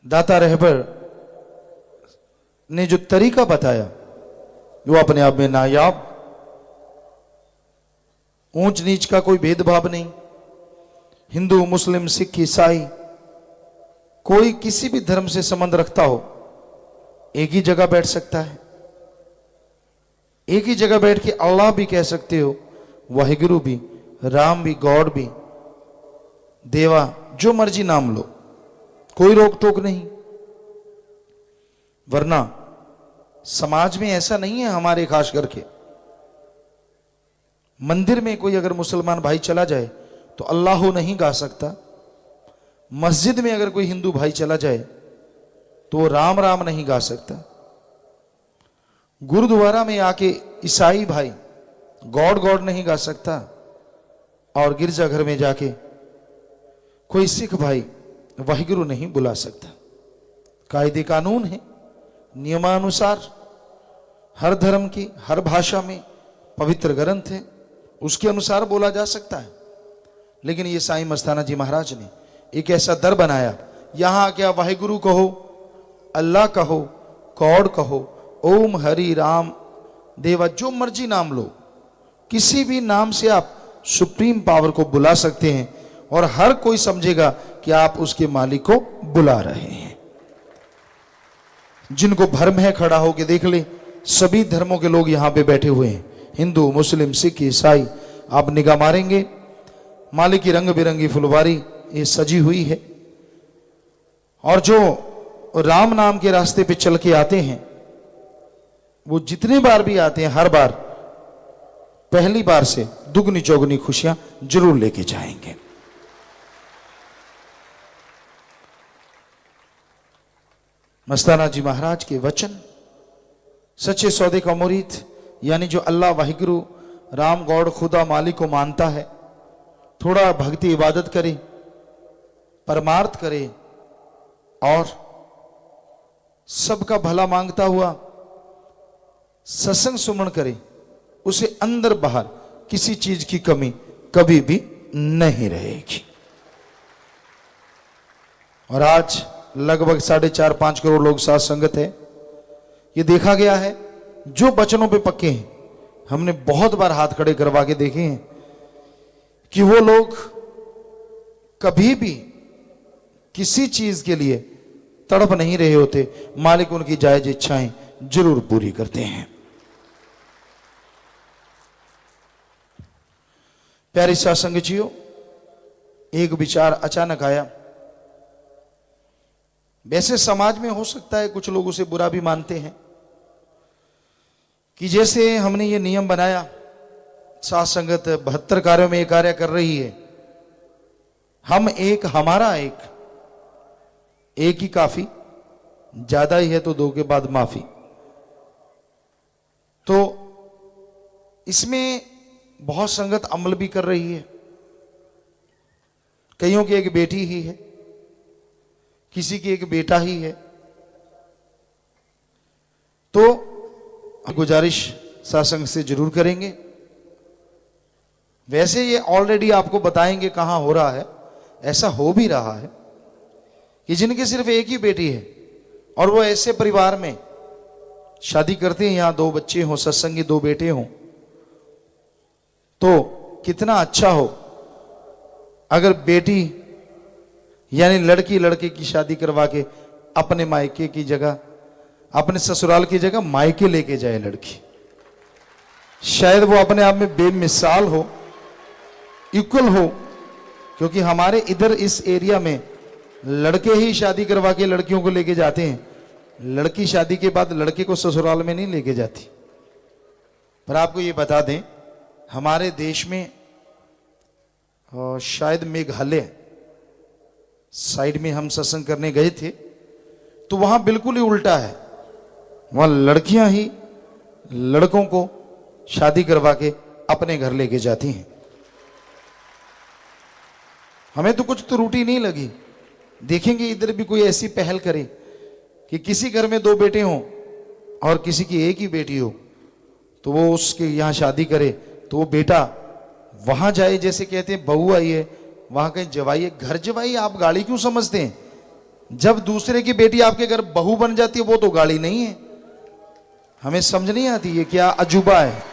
दाता रहबर ने जो तरीका बताया वो अपने आप में नायाब। ऊंच नीच का कोई भेदभाव नहीं, हिंदू मुस्लिम सिख ईसाई कोई किसी भी धर्म से संबंध रखता हो एक ही जगह बैठ सकता है। एक ही जगह बैठ के अल्लाह भी कह सकते हो, वाहिगुरु भी, राम भी, गॉड भी, देवा, जो मर्जी नाम लो, कोई रोक टोक नहीं। वरना समाज में ऐसा नहीं है हमारे, खास करके मंदिर में कोई अगर मुसलमान भाई चला जाए तो अल्लाह नहीं गा सकता। मस्जिद में अगर कोई हिंदू भाई चला जाए तो वो राम राम नहीं गा सकता। गुरुद्वारा में आके ईसाई भाई गॉड गॉड नहीं गा सकता। और गिरजाघर में जाके कोई सिख भाई वाहिगुरु नहीं बुला सकता। कायदे कानून है, नियमानुसार हर धर्म की हर भाषा में पवित्र ग्रंथ है, उसके अनुसार बोला जा सकता है। लेकिन ये साईं मस्ताना जी महाराज ने एक ऐसा दर बनाया, यहां क्या वाहिगुरु कहो, अल्लाह कहो, गॉड कहो, ओम हरि राम देवा, जो मर्जी नाम लो, किसी भी नाम से आप सुप्रीम पावर को बुला सकते हैं और हर कोई समझेगा कि आप उसके मालिक को बुला रहे हैं। जिनको भ्रम है खड़ा होकर देख ले, सभी धर्मों के लोग यहां पे बैठे हुए हैं, हिंदू मुस्लिम सिख ईसाई। आप निगाह मारेंगे, मालिक की रंग बिरंगी फुलवारी ये सजी हुई है। और जो राम नाम के रास्ते पे चल के आते हैं वो जितने बार भी आते हैं, हर बार पहली बार से दुगनी चौगनी खुशियां जरूर लेके जाएंगे। मस्ताना जी महाराज के वचन सच्चे सौदे का मुरीद, यानी जो अल्लाह वाहिगुरु राम गॉड खुदा मालिक को मानता है, थोड़ा भक्ति इबादत करे, परमार्थ करे और सबका भला मांगता हुआ सत्संग सुमन करे, उसे अंदर बाहर किसी चीज की कमी कभी भी नहीं रहेगी। और आज लगभग 4.5-5 करोड़ लोग साथ संगत है। ये देखा गया है, जो वचनों पे पक्के हैं, हमने बहुत बार हाथ खड़े करवा के देखे हैं कि वो लोग कभी भी किसी चीज के लिए तड़प नहीं रहे होते, मालिक उनकी जायज इच्छाएं जरूर पूरी करते हैं। प्यारी साथ संगतियों, एक विचार अचानक आया। वैसे समाज में हो सकता है कुछ लोग उसे बुरा भी मानते हैं कि जैसे हमने ये नियम बनाया, साथ संगत 72 कार्यों में ये कार्य कर रही है, हम एक, हमारा एक ही काफी, ज्यादा ही है तो 2 के बाद माफी। तो इसमें बहुत संगत अमल भी कर रही है। कईयों की एक बेटी ही है, किसी की एक बेटा ही है। तो गुजारिश सत्संग से जरूर करेंगे। वैसे ये ऑलरेडी आपको बताएंगे कहां हो रहा है। ऐसा हो भी रहा है कि जिनकी सिर्फ एक ही बेटी है और वो ऐसे परिवार में शादी करते हैं, यहां 2 बच्चे हों, सत्संगी 2 बेटे हों, तो कितना अच्छा हो अगर बेटी यानी लड़की लड़के की शादी करवा के अपने मायके की जगह, अपने ससुराल की जगह मायके लेके जाए लड़की। शायद वो अपने आप में बेमिसाल हो, इक्वल हो, क्योंकि हमारे इधर इस एरिया में लड़के ही शादी करवा के लड़कियों को लेके जाते हैं, लड़की शादी के बाद लड़के को ससुराल में नहीं लेके जाती। पर आपको ये बता दें, हमारे देश में शायद मेघालय साइड में हम सत्संग करने गए थे, तो वहां बिल्कुल ही उल्टा है। वहां लड़कियां ही लड़कों को शादी करवा के अपने घर लेके जाती हैं। हमें तो कुछ त्रुटि नहीं लगी। देखेंगे इधर भी कोई ऐसी पहल करे कि किसी घर में 2 बेटे हों और किसी की एक ही बेटी हो, तो वो उसके यहां शादी करे, तो वो बेटा वहां जाए, जैसे कहते हैं बहू आई है, वहां कहीं जवाई है। घर जवाई आप गाड़ी क्यों समझते हैं? जब दूसरे की बेटी आपके घर बहू बन जाती है वो तो गाली नहीं है। हमें समझ नहीं आती ये क्या अजूबा है,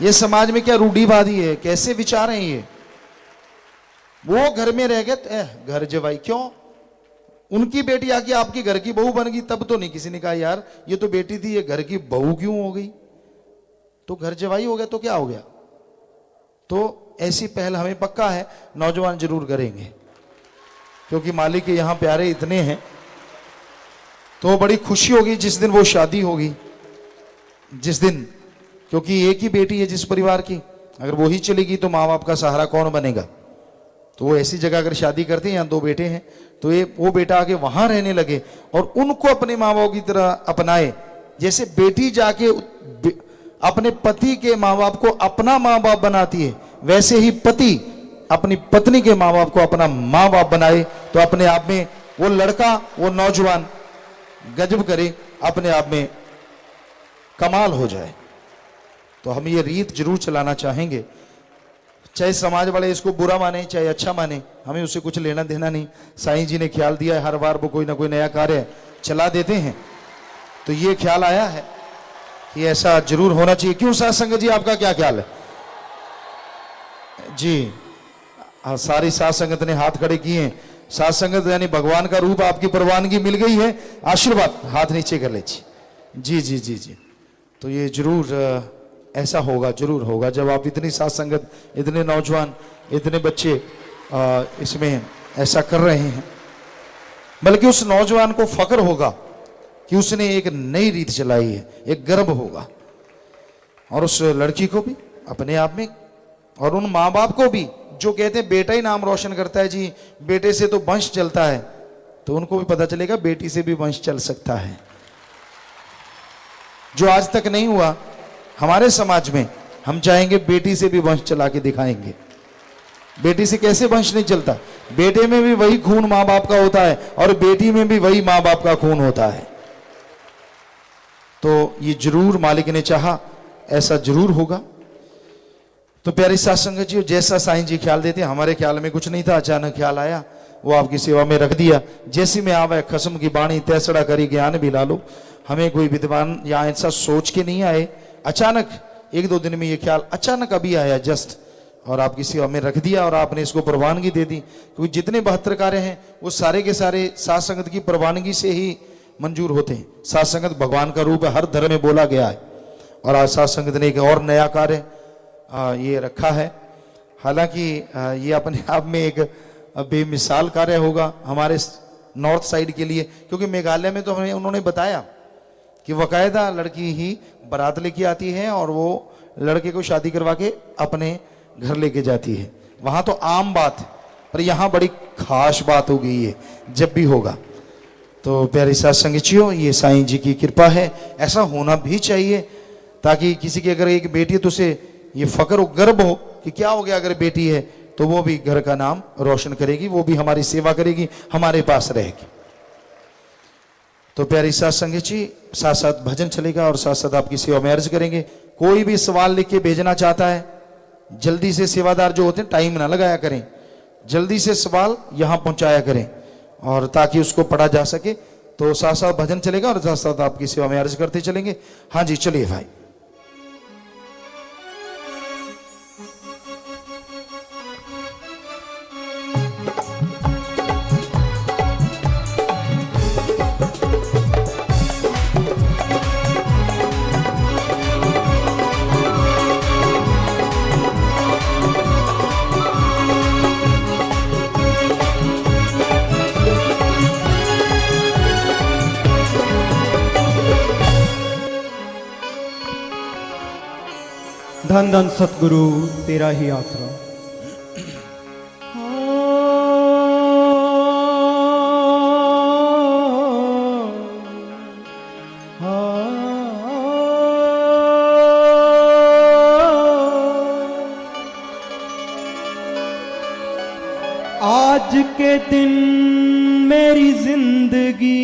ये समाज में क्या रूढ़िवादी है, कैसे विचार हैं ये। वो घर में रह गए तो घर जवाई क्यों, उनकी बेटी आके आपकी घर की बहू बन गई तब तो नहीं किसी ने कहा यार ये तो बेटी थी ये घर की बहू क्यों हो गई, तो घर जवाई हो गया तो क्या हो गया। तो ऐसी पहल हमें पक्का है नौजवान जरूर करेंगे, क्योंकि मालिक के यहां प्यारे इतने हैं। तो बड़ी खुशी होगी जिस दिन वो शादी होगी, जिस दिन, क्योंकि एक ही बेटी है जिस परिवार की, अगर वो ही चलेगी तो माँ बाप का सहारा कौन बनेगा। तो वो ऐसी जगह अगर शादी करते हैं, यहाँ दो बेटे हैं, तो ये वो बेटा आके वहां रहने लगे और उनको अपने माँ बाप की तरह अपनाए। जैसे बेटी जाके अपने पति के माँ बाप को अपना माँ बाप बनाती है, वैसे ही पति अपनी पत्नी के माँ बाप को अपना माँ बाप बनाए, तो अपने आप में वो लड़का, वो नौजवान गजब करे, अपने आप में कमाल हो जाए। तो हम ये रीत जरूर चलाना चाहेंगे, चाहे समाज वाले इसको बुरा माने चाहे अच्छा माने, हमें उससे कुछ लेना देना नहीं। साईं जी ने ख्याल दिया है, हर बार वो कोई ना कोई नया कार्य चला देते हैं, तो ये ख्याल आया है कि ऐसा जरूर होना चाहिए। क्यों साथ संगत जी, आपका क्या ख्याल है जी? सारी साथ संगत ने हाथ खड़े किए हैं। साथ संगत यानी भगवान का रूप, आपकी परवानगी मिल गई है, आशीर्वाद हाथ नीचे कर लीजिए। जी जी जी जी। तो ये जरूर ऐसा होगा, जरूर होगा, जब आप इतनी साथ संगत, इतने नौजवान, इतने बच्चे इसमें ऐसा कर रहे हैं। बल्कि उस नौजवान को फक्र होगा कि उसने एक नई रीत चलाई है, एक गर्व होगा, और उस लड़की को भी अपने आप में, और उन माँ बाप को भी जो कहते हैं बेटा ही नाम रोशन करता है जी, बेटे से तो वंश चलता है, तो उनको भी पता चलेगा बेटी से भी वंश चल सकता है। जो आज तक नहीं हुआ हमारे समाज में, हम चाहेंगे बेटी से भी वंश चला के दिखाएंगे। बेटी से कैसे वंश नहीं चलता, बेटे में भी वही खून माँ बाप का होता है और बेटी में भी वही माँ बाप का खून होता है। तो ये जरूर मालिक ने चाहा ऐसा जरूर होगा। तो प्यारी साथ संगत जी, जैसा साईं जी ख्याल देते हैं, हमारे ख्याल में कुछ नहीं था, अचानक ख्याल आया, वो आपकी सेवा में रख दिया। जैसी में आवे खसम की बाणी तैसड़ा करी ज्ञान भी लालो। हमें कोई विद्वान या ऐसा सोच के नहीं आए, अचानक एक दो दिन में ये ख्याल अचानक अभी आया जस्ट, और आपकी सेवा में रख दिया और आपने इसको प्रवानगी दे दी। क्योंकि जितने 72 कार्य हैं वो सारे के सारे साथ संगत की प्रवानगी से ही मंजूर होते हैं। साथ संगत भगवान का रूप है, हर धर्म में बोला गया है, और आज साथ संगत ने एक और नया कार्य ये रखा है। हालांकि ये अपने आप में एक बेमिसाल कार्य होगा हमारे नॉर्थ साइड के लिए, क्योंकि मेघालय में तो हमें उन्होंने बताया कि बाकायदा लड़की ही बारात लेके आती है और वो लड़के को शादी करवा के अपने घर लेके जाती है। वहां तो आम बात है, पर यहाँ बड़ी खास बात हो गई है जब भी होगा। तो प्यारे साथ संगतियों, ये साईं जी की कृपा है, ऐसा होना भी चाहिए, ताकि किसी की अगर एक बेटी है तो उसे ये फक्र और गर्व हो कि क्या हो गया अगर बेटी है, तो वो भी घर का नाम रोशन करेगी, वो भी हमारी सेवा करेगी, हमारे पास रहेगी। तो प्यारी साथ संगत जी, साथ साथ भजन चलेगा और साथ साथ आपकी सेवा में अर्ज करेंगे। कोई भी सवाल लिख के भेजना चाहता है, जल्दी से, सेवादार जो होते हैं टाइम ना लगाया करें, जल्दी से सवाल यहां पहुंचाया करें, और ताकि उसको पढ़ा जा सके। तो साथ साथ भजन चलेगा और साथ साथ आपकी सेवा में अर्ज करते चलेंगे। हाँ जी, चलिए भाई। धन धन सतगुरु तेरा ही आसरा। आज के दिन मेरी जिंदगी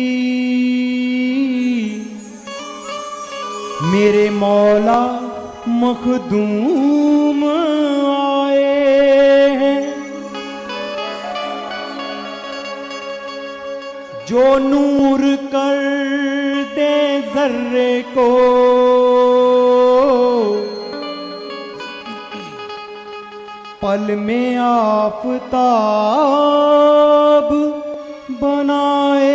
मेरे मौला मखदूम आए हैं। जो नूर कर दे जर्रे को, पल में आफताब बनाए।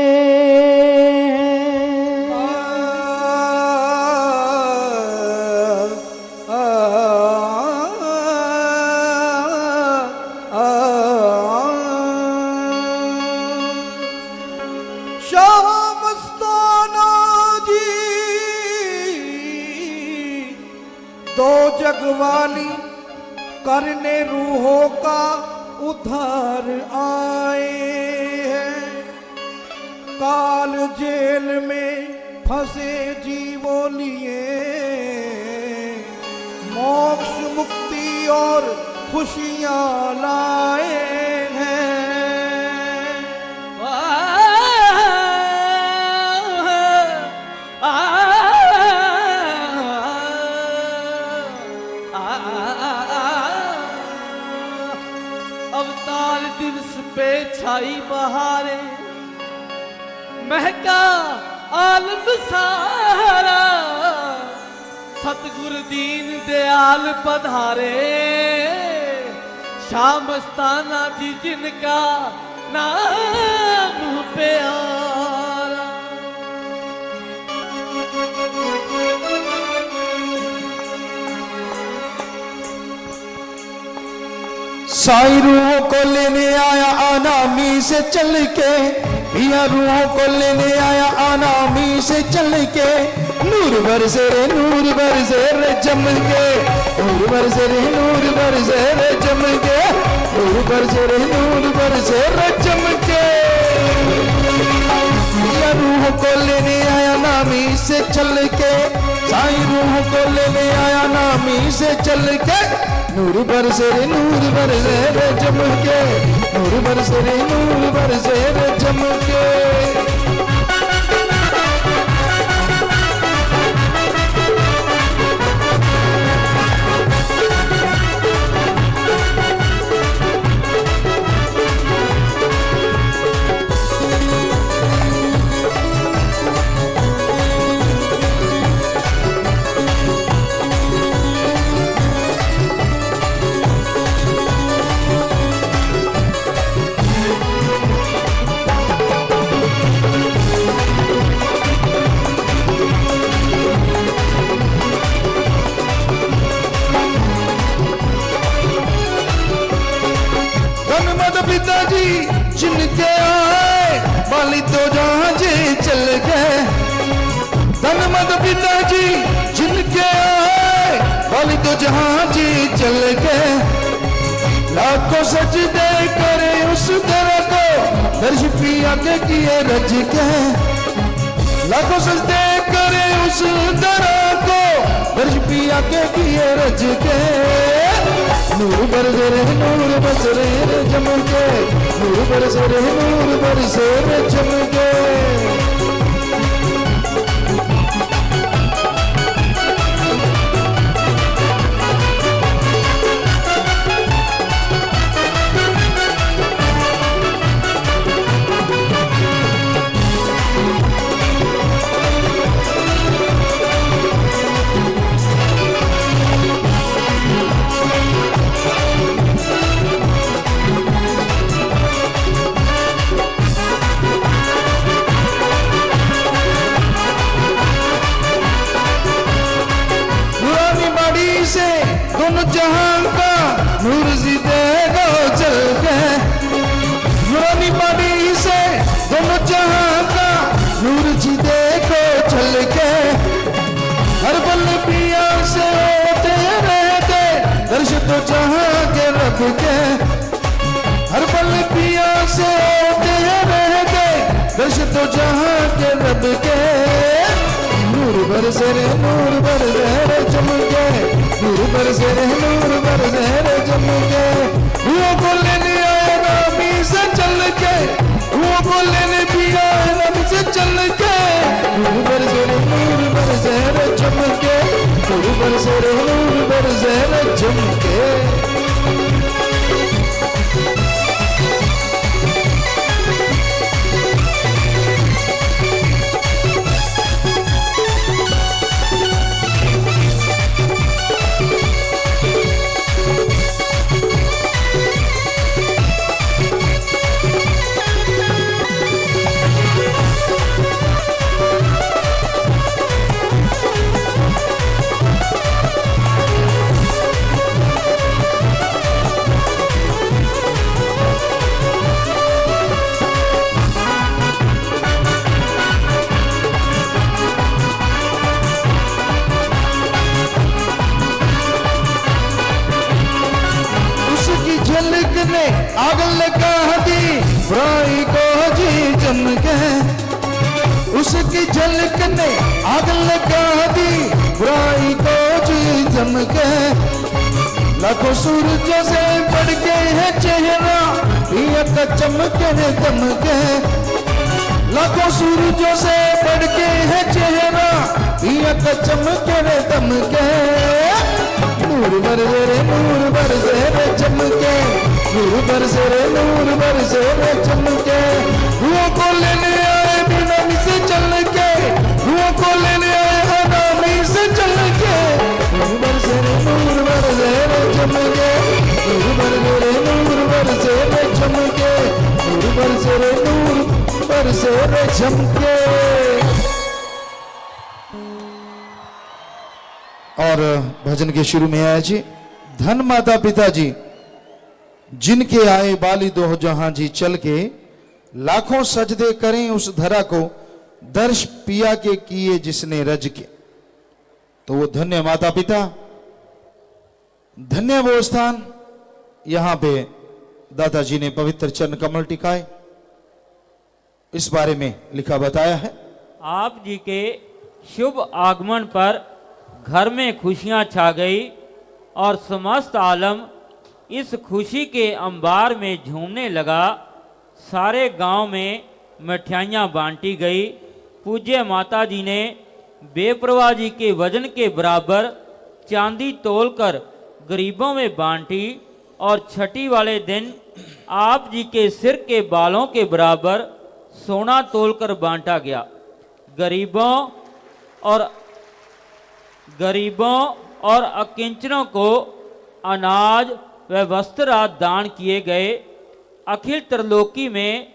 दो जगवाली करने रूहों का उधार आए हैं। काल जेल में फंसे जीवों लिए मोक्ष मुक्ति और खुशियां लाए हैं। अवतार दिवस पे छाई बहारे, महका आलम सारा, सतगुरु दीन दयाल पधारे। शाह मस्ताना जी जिनका नाम प्यारा। साई रूहों को लेने आया अनामी से चल के, पिया रूहों को लेने आया अनामी से चल के। नूर बरसे रे जम के, नूर बरसे रे जम के, नूर बरसे रे जम के। पिया रूहों को लेने आया नामी से चल के, साई रूहों को लेने आया नामी से चल के। नूर बरसे रे जम के, नूर बरसे रे जम के। पिताजी जिनके आए वाली तो जहां जी चल गए। धनमद पिताजी जिनके आए वाली तो जहां जी चल गए। लाखों सजदे करे उस दर को, दर्श पिया के किए रज के। लाखों सजदे करे उस दर को, दर्श पिया के किए रज के। नूर बरसे रे जम के, नूर बरसे रे जम के। दोनों जहां का नूर जीते गो चल के। नूरानी बाड़ी से दोनों जहां का नूर जीते गो चल के। हर पल पिया से होते रहते दर्श तो जहां के रब के। हर पल पिया से होते रहते दर्श तो जहां के रब के। नूर बरसे रे जम के, नूर बरसे रे जम के। हुओं को लेने आया नामी से चल के, हुओं को लेने भी आया नामी से चल के। नूर बरसे रे जम के, नूर बरसे रे जम के। उसकी झलक ने आग लगा दी बुराई को जी चमके। लाखों सूरजों से बढ़ के है चेहरा पिया का चमके ने चमके। लाखों सूरजों से बढ़ के है चेहरा पिया का चमके ने चमके। नूर बरसे रे नूर बरसे रे चमके, नूर बरसे रे नूर बरसे रे चमके। रुओं को लेने आए बेनामी से चल के, रुओं को लेने आए बेनामी से चल के। नूर बरसे रे नूर बरसे रे चमके, नूर बरसे रे नूर बरसे रे चमके, नूर बरसे रे नूर बरसे रे चमके। और भजन के शुरू में आया जी, धन माता पिता जी जिनके आए बाली दो जहां जी चल के। लाखों सजदे करें उस धरा को, दर्श पिया के किए जिसने रज के। तो वो धन्य माता पिता, धन्य वो स्थान, यहां पे दादाजी ने पवित्र चरण कमल टिकाए। इस बारे में लिखा बताया है। आप जी के शुभ आगमन पर घर में खुशियां छा गई और समस्त आलम इस खुशी के अंबार में झूमने लगा। सारे गांव में मिठाइयाँ बांटी गई। पूज्य माता जी ने बेपरवाह जी के वजन के बराबर चांदी तोलकर गरीबों में बांटी और छठी वाले दिन आप जी के सिर के बालों के बराबर सोना तोलकर बांटा गया। गरीबों और अकिंचनों को अनाज व वस्त्र आदि दान किए गए। अखिल त्रिलोकी में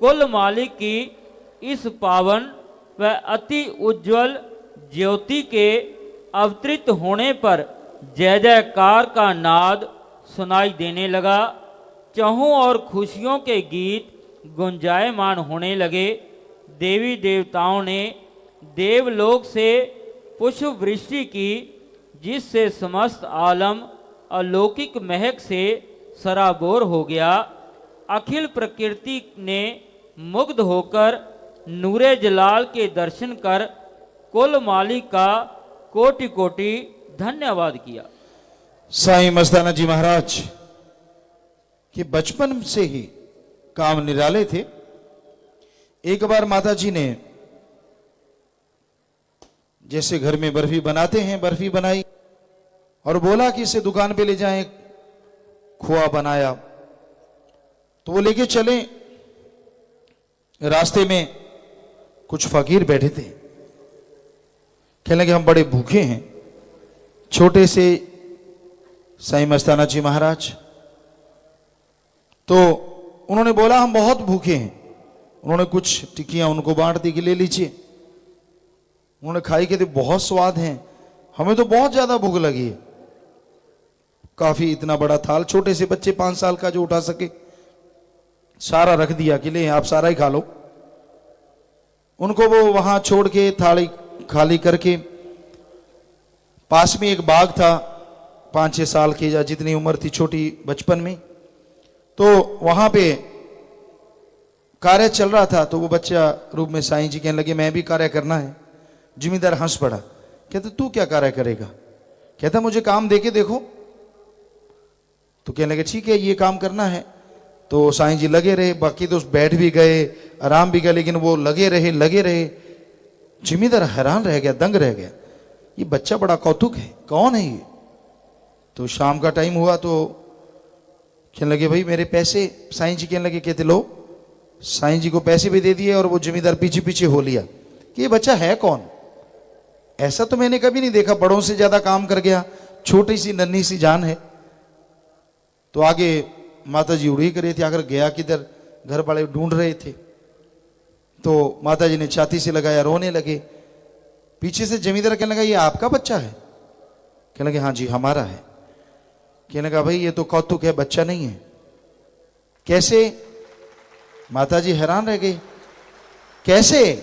कुल मालिक की इस पावन व अति उज्जवल ज्योति के अवतरित होने पर जय जयकार का नाद सुनाई देने लगा। चहुं और खुशियों के गीत गुंजायमान होने लगे। देवी देवताओं ने देवलोक से पुष्प वृष्टि की, जिससे समस्त आलम अलौकिक महक से सराबोर हो गया। अखिल प्रकृति ने मुग्ध होकर नूरे जलाल के दर्शन कर कुल मालिक का कोटि कोटि धन्यवाद किया। साईं मस्ताना जी महाराज के बचपन से ही काम निराले थे। एक बार माता जी ने जैसे घर में बर्फी बनाते हैं, बर्फी बनाई और बोला कि इसे दुकान पे ले जाएं। खोआ बनाया तो वो लेके चले। रास्ते में कुछ फकीर बैठे थे, कहने लगे हम बड़े भूखे हैं। छोटे से साईं मस्ताना जी महाराज, तो उन्होंने बोला हम बहुत भूखे हैं। उन्होंने कुछ टिक्कियां उनको बांट दी कि ले लीजिए। उन्होंने खाई, कहते बहुत स्वाद हैं, हमें तो बहुत ज्यादा भूख लगी है। काफी इतना बड़ा थाल, छोटे से बच्चे 5 साल का जो उठा सके सारा रख दिया कि ले आप सारा ही खा लो। उनको वो वहां छोड़ के थाली खाली करके, पास में एक बाग था 5-6 साल की या जितनी उम्र थी छोटी बचपन में, तो वहां पे कार्य चल रहा था। तो वो बच्चा रूप में साईं जी कहने लगे मैं भी कार्य करना है। जिम्मेदार हंस पड़ा, कहते तू क्या कार्य करेगा? कहता मुझे काम देके देखो। तो कहने लगे ठीक है ये काम करना है। तो साईं जी लगे रहे, बाकी तो बैठ भी गए, आराम भी गए, लेकिन वो लगे रहे। जिम्मेदार हैरान रह गया, दंग रह गया, ये बच्चा बड़ा कौतुक है, कौन है ये? तो शाम का टाइम हुआ तो कहने लगे भाई मेरे पैसे। साईं जी कहने लगे, कहते लो। साईं जी को पैसे भी दे दिए और वो जिम्मेदार पीछे पीछे हो लिया कि ये बच्चा है कौन, ऐसा तो मैंने कभी नहीं देखा, बड़ों से ज्यादा काम कर गया, छोटी सी नन्ही सी जान है। तो आगे माता जी उड़ी कर रहे थे, आकर गया किधर, घर वाले ढूंढ रहे थे। तो माता जी ने छाती से लगाया, रोने लगे। पीछे से जमींदार कहने लगा ये आपका बच्चा है? कहने लगे हाँ जी हमारा है। कहने लगा भाई ये तो कौतुक है, बच्चा नहीं है। कैसे? माता जी हैरान रह गई, कैसे?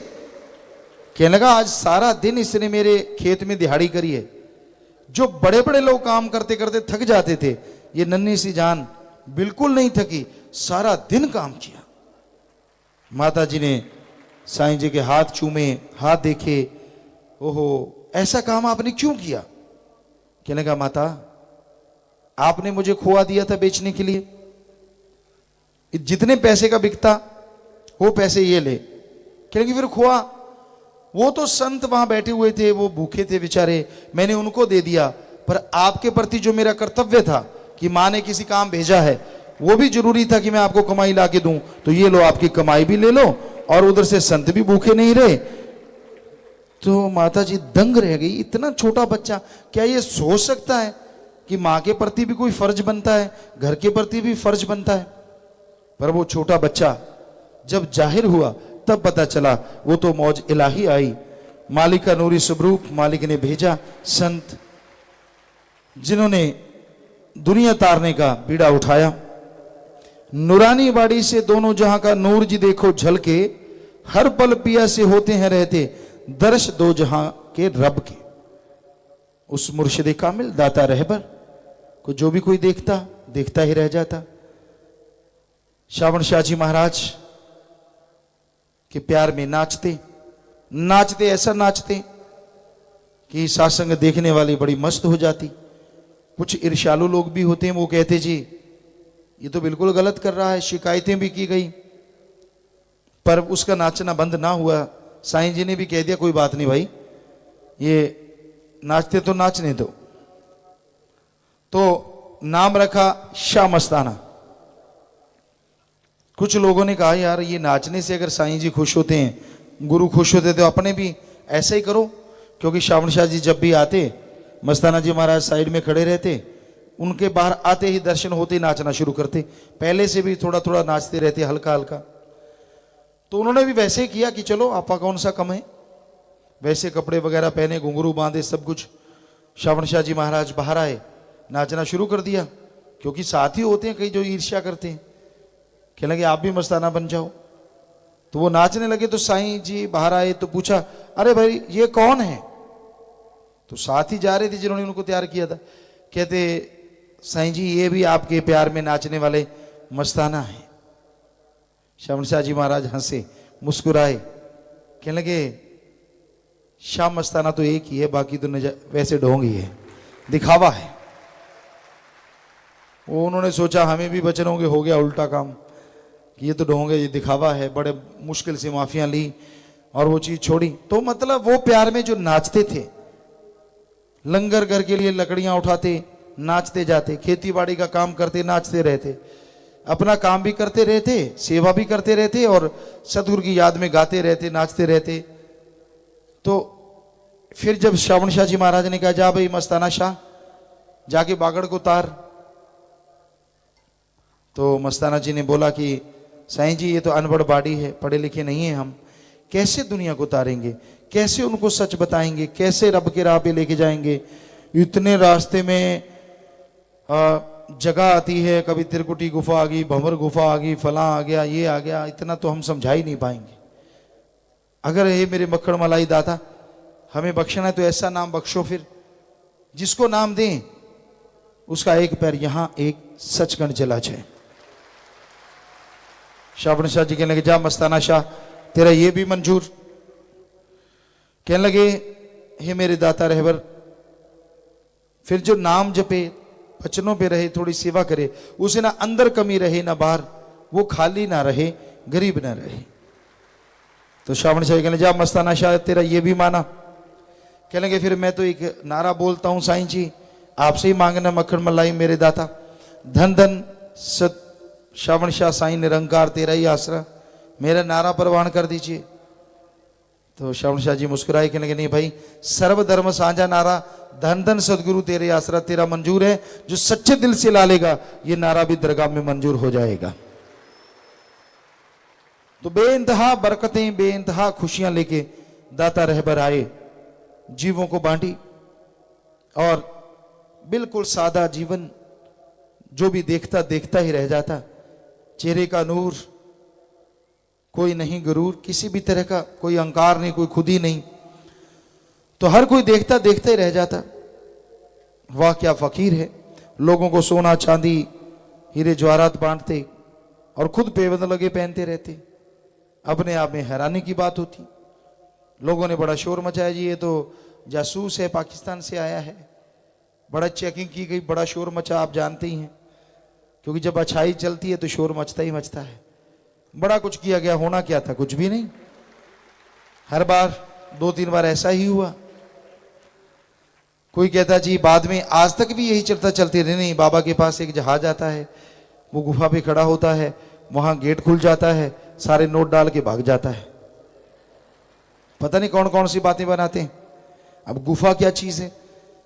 कहने लगा आज सारा दिन इसने मेरे खेत में दिहाड़ी करी है। जो बड़े बड़े लोग काम करते करते थक जाते थे, ये नन्ही सी जान बिल्कुल नहीं थकी, सारा दिन काम किया। माता जी ने साईं जी के हाथ चूमे, हाथ देखे, ओहो ऐसा काम आपने क्यों किया? कहने लगा माता आपने मुझे खोआ दिया था बेचने के लिए, जितने पैसे का बिकता वो पैसे ये ले। कहने लगी फिर खोआ? वो तो संत वहां बैठे हुए थे, वो भूखे थे बेचारे, मैंने उनको दे दिया, पर आपके प्रति जो मेरा कर्तव्य था कि माँ ने किसी काम भेजा है, वो भी जरूरी था कि मैं आपको कमाई ला के दूं, तो ये लो आपकी कमाई भी ले लो और उधर से संत भी भूखे नहीं रहे। तो माता जी दंग रह गई, इतना छोटा बच्चा क्या ये सोच सकता है कि माँ के प्रति भी कोई फर्ज बनता है, घर के प्रति भी फर्ज बनता है? पर वो छोटा बच्चा जब जाहिर हुआ तब पता चला वो तो मौज इलाही आई, मालिक का नूरी स्वरूप मालिक ने भेजा, संत जिन्होंने दुनिया तारने का बीड़ा उठाया। नूरानी बाड़ी से दोनों जहां का नूर जी देखो झलके, हर पल पिया से होते हैं रहते, दर्श दो जहां के रब के। उस मुर्शिद कामिल दाता रहबर को जो भी कोई देखता देखता ही रह जाता। श्रावण शाह जी महाराज के प्यार में नाचते नाचते, ऐसा नाचते कि सासंग देखने वाली बड़ी मस्त हो जाती। कुछ ईर्ष्यालु लोग भी होते हैं, वो कहते जी ये तो बिल्कुल गलत कर रहा है, शिकायतें भी की गई पर उसका नाचना बंद ना हुआ। साईं जी ने भी कह दिया कोई बात नहीं भाई, ये नाचते तो नाचने दो। तो नाम रखा शाह मस्ताना। कुछ लोगों ने कहा यार ये नाचने से अगर साईं जी खुश होते हैं, गुरु खुश होते तो अपने भी ऐसा ही करो, क्योंकि श्रावण शाह जी जब भी आते मस्ताना जी महाराज साइड में खड़े रहते, उनके बाहर आते ही दर्शन होते ही नाचना शुरू करते। पहले से भी थोड़ा थोड़ा नाचते रहते हल्का हल्का। तो उन्होंने भी वैसे ही किया कि चलो आपा कौन सा कम है, वैसे कपड़े वगैरह पहने, घुंघरू बांधे, सब कुछ। श्रावण शाह जी महाराज बाहर आए, नाचना शुरू कर दिया, क्योंकि साथी होते हैं कई जो ईर्ष्या करते हैं, कहने लगे आप भी मस्ताना बन जाओ। तो वो नाचने लगे तो साईं जी बाहर आए तो पूछा अरे भाई ये कौन है? तो साथ ही जा रहे थे जिन्होंने उनको तैयार किया था, कहते साईं जी ये भी आपके प्यार में नाचने वाले मस्ताना है। श्रावण शाह जी महाराज हंसे, मुस्कुराए, कहने लगे शाह मस्ताना तो एक ही है, बाकी तो वैसे ढोंग ही है, दिखावा है। वो उन्होंने सोचा हमें भी बचन होंगे, हो गया उल्टा काम कि ये तो ढोंग है, ये दिखावा है। बड़े मुश्किल से माफियां ली और वो चीज छोड़ी। तो मतलब वो प्यार में जो नाचते थे, लंगर घर के लिए लकड़ियां उठाते नाचते जाते, खेती बाड़ी का काम करते नाचते रहते, अपना काम भी करते रहते, सेवा भी करते रहते और सतगुरु की याद में गाते रहते नाचते रहते। तो फिर जब श्रावण शाह जी महाराज ने कहा जा भाई मस्ताना शाह जाके बागड़ को तार, तो मस्ताना जी ने बोला कि साईं जी ये तो अनपढ़ बाड़ी है, पढ़े लिखे नहीं है हम, कैसे दुनिया को तारेंगे, कैसे उनको सच बताएंगे, कैसे रब के राह पे लेके जाएंगे। इतने रास्ते में जगह आती है, कभी त्रिकुटी गुफा आ गई, भंवर गुफा आ गई, फला आ गया, ये आ गया, इतना तो हम समझा ही नहीं पाएंगे। अगर हे मेरे मक्खन मलाई दाता हमें बख्शना है तो ऐसा नाम बख्शो, फिर जिसको नाम दें उसका एक पैर यहां एक सचखंड चला जाए। श्रावण शाह जी कहने लगे जा मस्ताना शाह तेरा ये भी मंजूर। कहने लगे हे मेरे दाता रहबर, फिर जो नाम जपे, वचनों पे रहे, थोड़ी सेवा करे, उसे ना अंदर कमी रहे ना बाहर, वो खाली ना रहे, गरीब ना रहे। तो श्रावण शाह कहने जा मस्ताना शाह तेरा ये भी माना। कहने लगे फिर मैं तो एक नारा बोलता हूं साईं जी, आपसे ही मांगना मक्खन मलाई मेरे दाता, धन धन सत श्रावण शाह साईं निरंकार तेरा ही आसरा, मेरा नारा परवान कर दीजिए। तो श्रावण शाह जी मुस्कुराए, कहने लगे नहीं भाई, सर्वधर्म साझा नारा धन धन सदगुरु तेरे आसरा तेरा मंजूर है, जो सच्चे दिल से ला लेगा ये नारा भी दरगाह में मंजूर हो जाएगा। तो बेइंतहा बरकतें बेइंतहा खुशियां लेके दाता रहबर आए, जीवों को बांटी और बिल्कुल सादा जीवन जो भी देखता देखता ही रह जाता। चेहरे का नूर, कोई नहीं गुरूर, किसी भी तरह का कोई अहंकार नहीं, कोई खुदी नहीं, तो हर कोई देखता देखता ही रह जाता। वाह क्या फकीर है, लोगों को सोना चांदी हीरे जवाहरात बांटते और खुद बेबंद लगे पहनते रहते। अपने आप में हैरानी की बात होती। लोगों ने बड़ा शोर मचाया, जी ये तो जासूस है, पाकिस्तान से आया है। बड़ा चेकिंग की गई, बड़ा शोर मचा, आप जानते ही हैं, क्योंकि जब अच्छाई चलती है तो शोर मचता ही मचता है। बड़ा कुछ किया गया, होना क्या था, कुछ भी नहीं। हर बार 2-3 बार ऐसा ही हुआ। कोई कहता जी बाद में, आज तक भी यही चलता चलते रहे। नहीं, बाबा के पास एक जहाज आता है, वो गुफा पे खड़ा होता है, वहां गेट खुल जाता है, सारे नोट डाल के भाग जाता है। पता नहीं कौन कौन सी बातें बनाते हैं। अब गुफा क्या चीज है?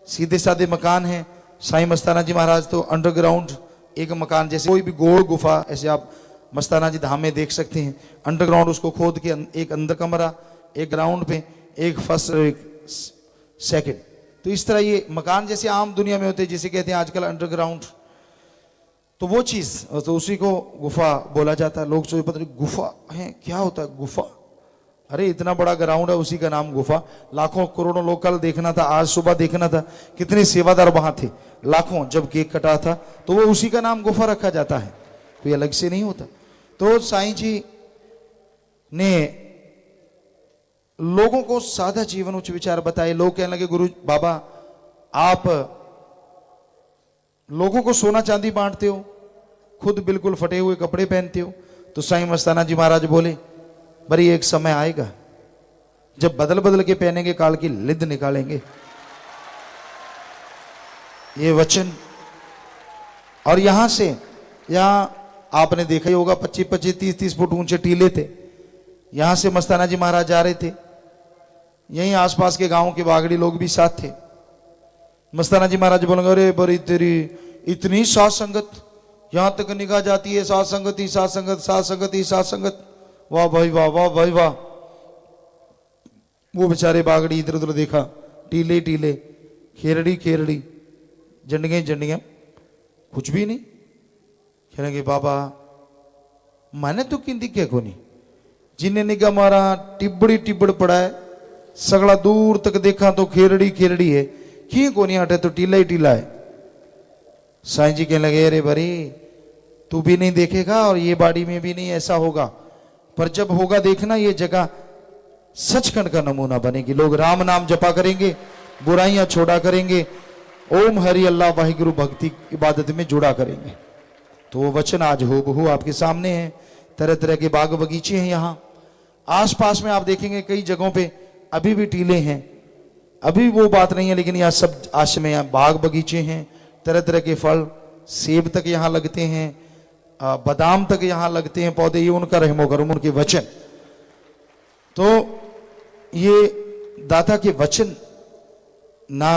सीधे साधे मकान है। साईं मस्ताना जी महाराज तो अंडरग्राउंड एक मकान, जैसे कोई भी गोल गुफा ऐसे आप मस्ताना जी धाम में देख सकते हैं। अंडरग्राउंड उसको खोद के एक अंदर कमरा, एक ग्राउंड पे, एक फर्स्ट और एक सेकंड। तो इस तरह ये मकान जैसे आम दुनिया में होते हैं, जिसे कहते हैं आजकल अंडरग्राउंड, तो वो चीज, तो उसी को गुफा बोला जाता है। लोग सोचे पता नहीं गुफा है क्या होता है गुफा, अरे इतना बड़ा ग्राउंड है, उसी का नाम गुफा। लाखों करोड़ों लोग कल देखना था, आज सुबह देखना था, कितने सेवादार वहां थे, लाखों। जब केक कटा था तो वो उसी का नाम गुफा रखा जाता है, कोई अलग से नहीं होता। तो साईं जी ने लोगों को सादा जीवन उच्च विचार बताए। लोग कहने लगे गुरु बाबा आप लोगों को सोना चांदी बांटते हो, खुद बिल्कुल फटे हुए कपड़े पहनते हो। तो साईं मस्ताना जी महाराज बोले बड़ी एक समय आएगा जब बदल बदल के पहनेंगे, काल की लिद निकालेंगे। ये वचन, और यहां से यहां आपने देखा ही होगा 25-25, 30-30 फुट ऊंचे टीले थे। यहां से मस्ताना जी महाराज जा रहे थे, यहीं आसपास के गांव के बागड़ी लोग भी साथ थे। मस्ताना जी महाराज बोलेंगे अरे बड़ी तेरी इतनी साथ संगत, यहां तक निगाह जाती है, साथ संगत ही साथ संगत, साथ संगत ही साथ संगत, वाह भाई वाह, वाह भाई वाह। वो बेचारे बागड़ी इधर उधर देखा, टीले टीले, खेरड़ी खेरड़ी, जंडियां जंडियां, कुछ भी नहीं। कहेंगे बाबा मैंने तो किंदी क्या कोनी, जिन्हें निगाह मारा टिब्बड़ी टिब्बड़ पड़ा है, सगड़ा दूर तक देखा तो खेरड़ी खेरड़ी है, की कोनी हटे तो टीला ही टीला है। साईं जी कहने लगे अरे बरी तू भी नहीं देखेगा और ये बाड़ी में भी नहीं ऐसा होगा, पर जब होगा देखना ये जगह सचखंड का नमूना बनेगी। लोग राम नाम जपा करेंगे, बुराइयां छोड़ा करेंगे, ओम हरि अल्लाह वाहिगुरु भक्ति इबादत में जुड़ा करेंगे। तो वो वचन आज हूबहू आपके सामने है। तरह तरह के बाग बगीचे हैं यहाँ आसपास में, आप देखेंगे कई जगहों पे अभी भी टीले हैं, अभी वो बात नहीं है, लेकिन यहाँ सब आश्रम में यहाँ बाग बगीचे हैं, तरह तरह के फल, सेब तक यहाँ लगते हैं, बादाम तक यहाँ लगते हैं पौधे, ये उनका रहमो करम, उनके वचन। तो ये दाता के वचन ना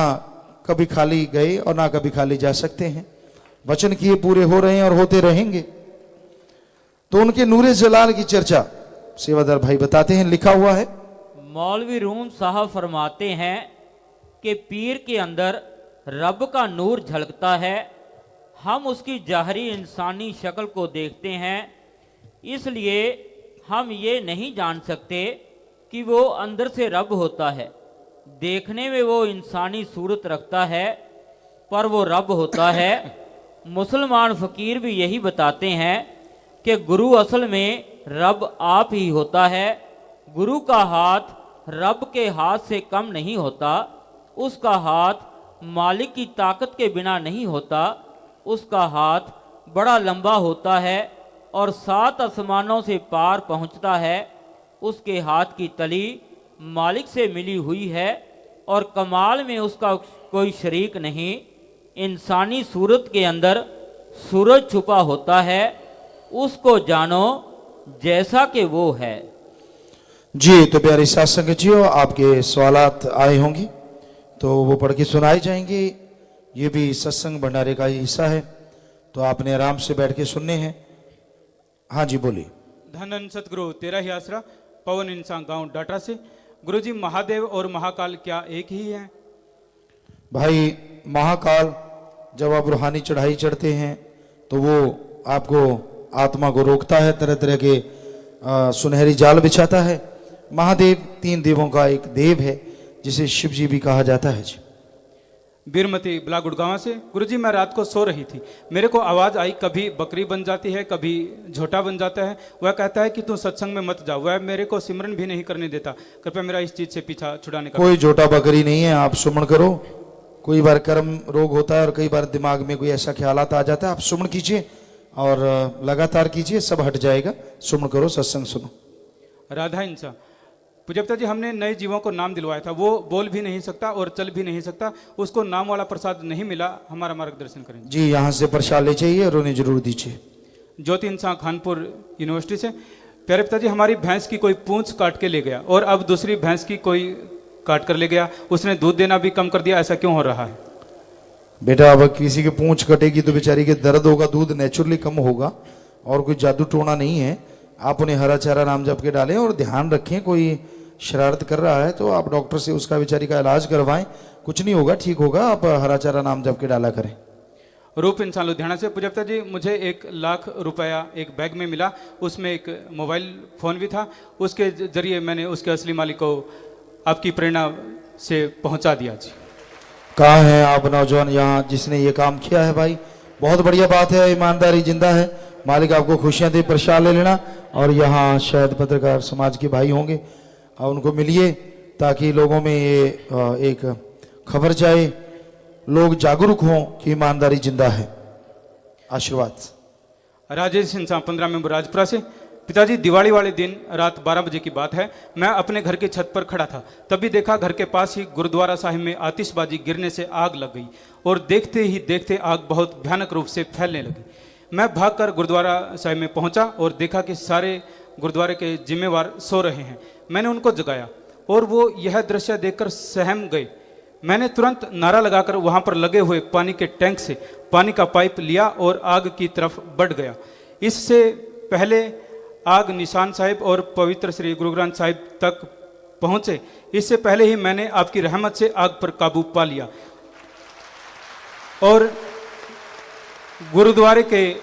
कभी खाली गए और ना कभी खाली जा सकते हैं। वचन किए पूरे हो रहे हैं और होते रहेंगे। तो उनके नूरे जलाल की चर्चा सेवादार भाई बताते हैं, लिखा हुआ है। मौलवी रूम साहब फरमाते हैं कि पीर के अंदर रब का नूर झलकता है, हम उसकी जाहरी इंसानी शक्ल को देखते हैं, इसलिए हम ये नहीं जान सकते कि वो अंदर से रब होता है। देखने में वो इंसानी सूरत रखता है पर वो रब होता है। मुसलमान फकीर भी यही बताते हैं कि गुरु असल में रब आप ही होता है। गुरु का हाथ रब के हाथ से कम नहीं होता, उसका हाथ मालिक की ताकत के बिना नहीं होता, उसका हाथ बड़ा लंबा होता है और 7 आसमानों से पार पहुंचता है। उसके हाथ की तली मालिक से मिली हुई है और कमाल में उसका कोई शरीक नहीं। इंसानी सूरत के अंदर सूरज छुपा होता है, उसको जानो जैसा कि वो है। जी तो प्यारे सत्संग जी, आपके सवालात आए होंगे तो वो पढ़ के सुनाए जाएंगे। ये भी सत्संग भंडारे का ही हिस्सा है, तो आपने आराम से बैठ के सुनने हैं। हाँ जी बोलिए। धनन सतगुरु तेरा ही आसरा, पवन इंसान गांव डाटा से। गुरुजी महादेव और महाकाल क्या एक ही है? भाई महाकाल जब आप रूहानी चढ़ाई चढ़ते हैं तो वो आपको आत्मा को रोकता है, तरह तरह के सुनहरी जाल बिछाता है। महादेव 3 देवों का एक देव है जिसे शिव जी भी कहा जाता है। जी बीरमती ब्ला गुड़गांव से। गुरुजी मैं रात को सो रही थी, मेरे को आवाज़ आई, कभी बकरी बन जाती है, कभी झोटा बन जाता है। वह कहता है कि तू सत्संग में मत जा, वह मेरे को सिमरन भी नहीं करने देता। कृपया मेरा इस चीज़ से पीछा छुड़ाने का। कोई झोटा बकरी नहीं है, आप सुमन करो। कोई बार कर्म रोग होता है और कई बार दिमाग में कोई ऐसा ख्यालात आ जाता है, आप सुमन कीजिए और लगातार कीजिए, सब हट जाएगा। सुमन करो, सत्संग सुनो। राधा इंसा पूजपता जी, हमने नए जीवों को नाम दिलवाया था, वो बोल भी नहीं सकता और चल भी नहीं सकता, उसको नाम वाला प्रसाद नहीं मिला, हमारा मार्गदर्शन करें जी। यहाँ से प्रसाद ले चाहिए और उन्हें जरूर दीजिए। ज्योति इंसान खानपुर यूनिवर्सिटी से। प्यारे पिताजी, हमारी भैंस की कोई पूंछ काट के ले गया और अब दूसरी भैंस की कोई काट कर ले गया, उसने दूध देना भी कम कर दिया, ऐसा क्यों हो रहा है? बेटा, अब किसी की पूंछ कटेगी तो बेचारी के दर्द होगा, दूध नेचुरली कम होगा और कोई जादू टोना नहीं है। आप उन्हें हरा चारा नाम जप के डालें और ध्यान रखें, कोई शरारत कर रहा है तो आप डॉक्टर से उसका बेचारी का इलाज करवाएं, कुछ नहीं होगा, ठीक होगा। आप हरा चारा नाम जप के डाला करें। रूप इंसान लुधियाना से। पूजपता जी, मुझे 1 लाख रुपया एक बैग में मिला, उसमें एक मोबाइल फ़ोन भी था, उसके जरिए मैंने उसके असली मालिक को आपकी प्रेरणा से पहुंचा दिया जी। कहाँ है आप नौजवान यहाँ जिसने ये काम किया है? भाई बहुत बढ़िया बात है, ईमानदारी जिंदा है। मालिक आपको खुशियाँ दे, प्रसाद ले लेना। और यहाँ शायद पत्रकार समाज के भाई होंगे, उनको मिलिए ताकि लोगों में ये एक खबर जाए, लोग जागरूक हों कि ईमानदारी जिंदा है। आशीर्वाद। राजेश इंसान 15 मेंबर राजपुरा से। पिताजी, दिवाली वाले दिन रात 12 बजे की बात है, मैं अपने घर की छत पर खड़ा था, तभी देखा घर के पास ही गुरुद्वारा साहिब में आतिशबाजी गिरने से आग लग गई और देखते ही देखते आग बहुत भयानक रूप से फैलने लगी। मैं भागकर गुरुद्वारा साहिब में पहुंचा और देखा कि सारे गुरुद्वारे के जिम्मेवार सो रहे हैं। मैंने उनको जगाया और वो यह दृश्य देखकर सहम गए। मैंने तुरंत नारा लगाकर वहां पर लगे हुए पानी के टैंक से पानी का पाइप लिया और आग की तरफ बढ़ गया। इससे पहले आग निशान साहिब और पवित्र श्री गुरु ग्रंथ साहिब तक पहुंचे, इससे पहले ही मैंने आपकी रहमत से आग पर काबू पा लिया और गुरुद्वारे के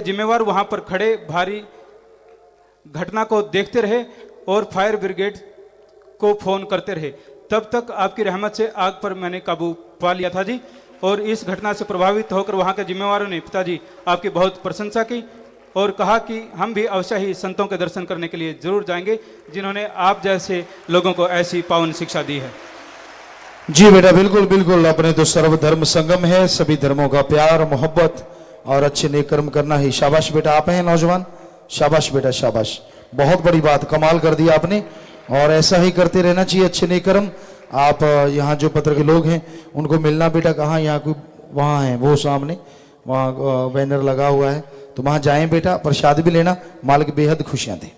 जिम्मेवार वहां पर खड़े भारी घटना को देखते रहे और फायर ब्रिगेड को फोन करते रहे। तब तक आपकी रहमत से आग पर मैंने काबू पा लिया था जी। और इस घटना से प्रभावित होकर वहां के जिम्मेवारों ने पिताजी आपकी बहुत प्रशंसा की और कहा कि हम भी अवश्य ही संतों के दर्शन करने के लिए जरूर जाएंगे, जिन्होंने आप जैसे लोगों को ऐसी पावन शिक्षा दी है। जी बेटा, बिल्कुल बिल्कुल। अपने तो सर्वधर्म संगम है, सभी धर्मों का प्यार मोहब्बत और अच्छे नेक कर्म करना ही। शाबाश बेटा, आप हैं नौजवान, शाबाश बेटा शाबाश, बहुत बड़ी बात, कमाल कर दिया आपने और ऐसा ही करते रहना चाहिए, अच्छे नेक कर्म। आप यहाँ जो पत्र के लोग हैं उनको मिलना बेटा, कहाँ यहाँ कोई वहाँ है, वो सामने वहाँ बैनर लगा हुआ है, तो वहाँ जाएं बेटा, प्रसाद भी लेना, मालिक बेहद खुशियाँ दे।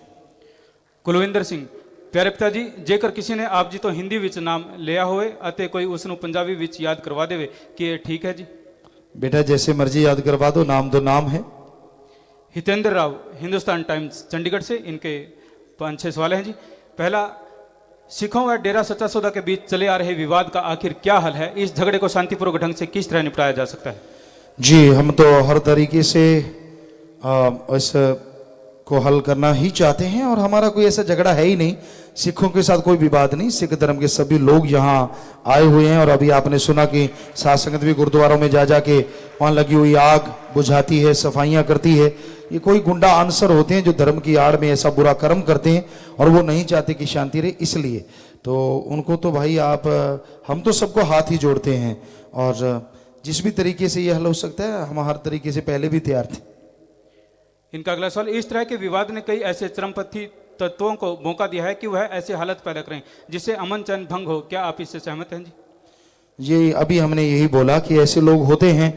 कुलविंदर सिंह। प्यारे पिता जी, जेकर किसी ने आप जी तो हिंदी विच नाम लिया होए अते कोई उसनु पंजाबी विच याद करवा देवे कि ये ठीक है जी? बेटा जैसे मर्जी याद करवा दो, नाम तो नाम है। हितेंद्र राव, हिंदुस्तान टाइम्स चंडीगढ़ से। इनके 5-6 सवाल हैं जी। पहला, सिखों व डेरा सच्चा सौदा के बीच चले आ रहे विवाद का आखिर क्या हल है? इस झगड़े को शांतिपूर्वक ढंग से किस तरह निपटाया जा सकता है? जी, हम तो हर तरीके से इस को हल करना ही चाहते हैं और हमारा कोई ऐसा झगड़ा है ही नहीं, सिखों के साथ कोई विवाद नहीं। सिख धर्म के सभी लोग यहाँ आए हुए हैं और अभी आपने सुना कि साध संगत भी गुरुद्वारों में जा जाके वहाँ लगी हुई आग बुझाती है, सफाइयाँ करती है। ये कोई गुंडा आंसर होते हैं जो धर्म की आड़ में ऐसा बुरा कर्म करते हैं और वो नहीं चाहते कि शांति रहे, इसलिए तो उनको तो भाई आप, हम तो सबको हाथ ही जोड़ते हैं और जिस भी तरीके से ये हल हो सकता है हम हर तरीके से पहले भी तैयार थे। इनका अगला सवाल, इस तरह के विवाद ने कई ऐसे चरमपंथी तत्वों को मौका दिया है कि वह ऐसे हालत पैदा करें जिससे अमन चैन भंग हो, क्या आप इससे सहमत हैं जी? ये अभी हमने यही बोला कि ऐसे लोग होते हैं।